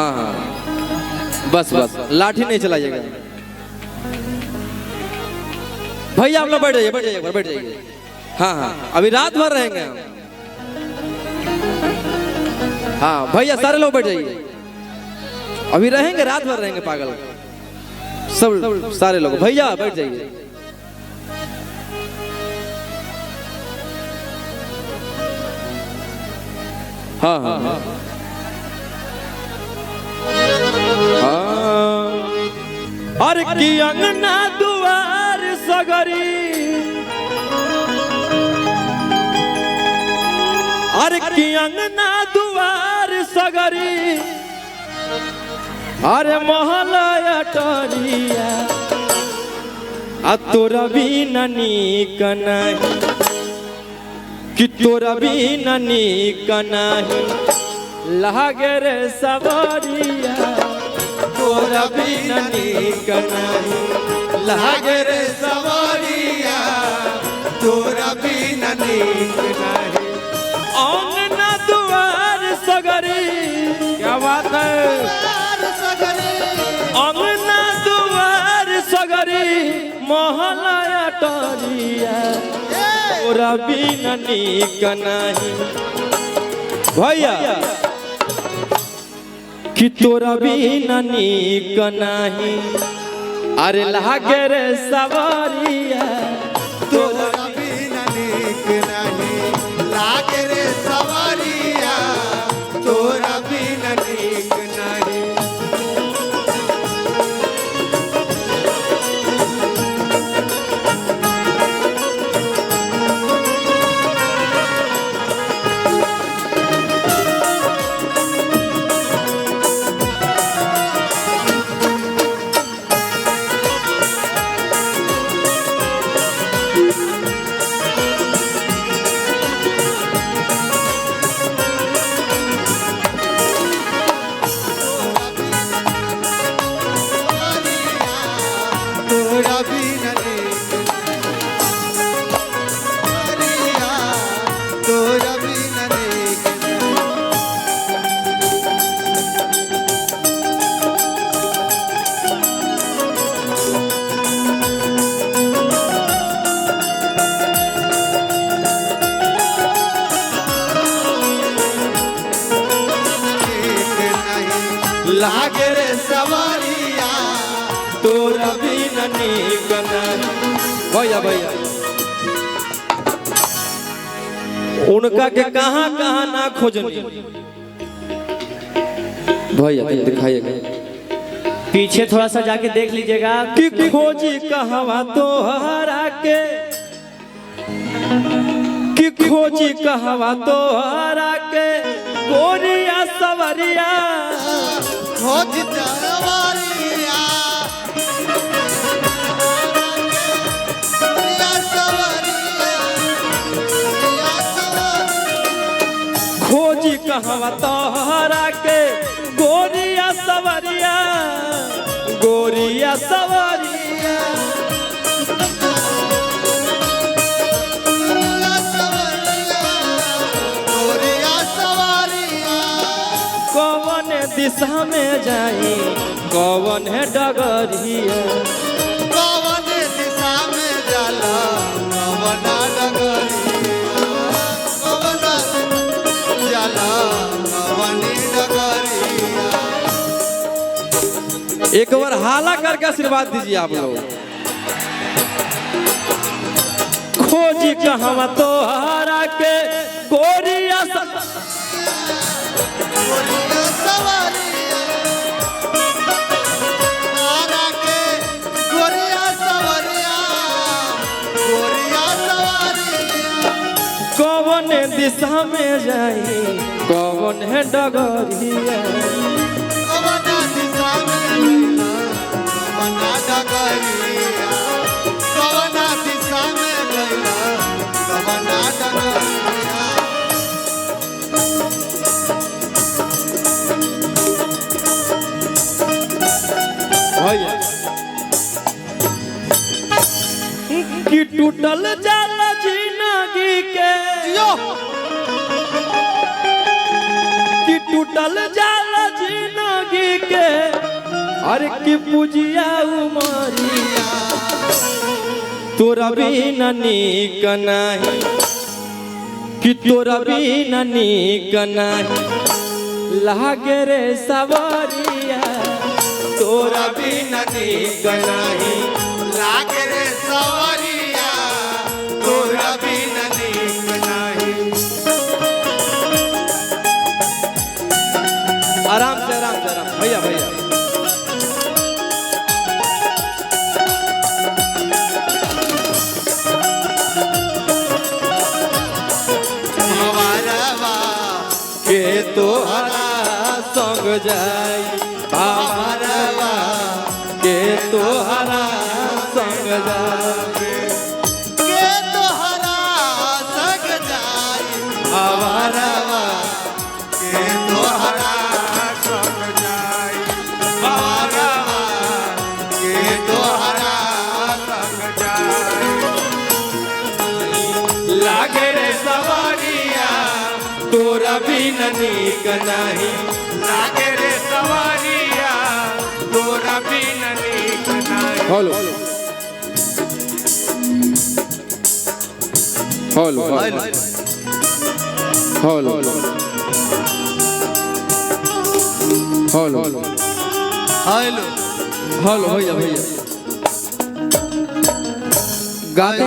हाँ हाँ बस बस लाठी नहीं चलाइएगा भैया। आप लोग बैठ जाइए बैठ जाइए। हाँ हाँ अभी रात भर रहेंगे हम। हाँ भैया सारे लोग बैठ जाइए, अभी रहेंगे रात भर रहेंगे पागल सब सारे लोग। भैया बैठ जाइए। हाँ हाँ हाँ अरे की अंगना दुआर सगरी, अरे की अंगना दुआर सगरी, अरे महला अटरिया आ तोरा बिना नीक नहीं, कि तोरा बिना नीक नहीं लागे रे सवरिया, तोरा बिना नीक नहीं लागे रे सवरिया, तोरा बिना नीक नहीं। अंगना दुआर सगरी, क्या बात है, अंगना दुआर सगरी महला अटरिया, तोरा बिना नीक नहीं भैया, कि तोरा बिना नीक नहीं, अरे लागे रे सवरिया, तोरा बिना नीक नहीं लागे रे सवरिया, तोरा बिना नीक नहीं। तोरा बिना नीक सवरिया, तोरा बिना नीक नहीं लागे रे सवरिया, तोरा बिना नीक नहीं। भैया भैया उनका के कहाँ कहाँ ना खोजनी भैया दिखाइएगा, पीछे थोड़ा सा जाके देख लीजिएगा कि खोजी कहवा तोहरा के, कि खोजी कहवा तोहरा के, गोरिया सवरिया, खोज सवरिया, गोरिया सवरिया, गोरिया सवरिया, खोजी कहवा तोहरा के, गोरिया सवरिया, गोरिया सवरिया, गोरिया सवरिया, कौन दिशा में जाई कौन है डगरिया, कौन दिशा में जाला कौन डगरिया, कौन जाला कौन डगरिया। एक बार हाला करके आशीर्वाद दीजिए आप लोग। खोजी कहवा तोहरा के, गोरिया गोरिया सवरिया, तारा के गोरिया सवरिया, गोरिया सवरिया, कौन दिशा में जाई कौन है डगरिया, कौन दिशा में गइला कौन डगरिया, कौन दिशा में गइला कौन डगरिया। भैया कि टूटल जाल जिंदगी के, कि टूटल जाल जिंदगी अरे की पूजिया उमरिया तोरा बिना नीक नाही कि तोरा बिना नीक नाही लागे रे सवरिया तोरा बिना नीक नाही लागे रे सवरिया तोरा बिना नीक नाही। आराम से भैया भैया हमारा के तोहरा संग जाई हमारा के तोहरा संग जाई के तोहरा संग जाई हमारा के तोहरा संग जाई हमारा के तोहरा संग जाई। लागे रे सवारिया तोरा बिना नीक नाही लागे रे सवरिया तोरा बिना नीक नाही। Hello hello hello hello hello hello भैया भैया गाते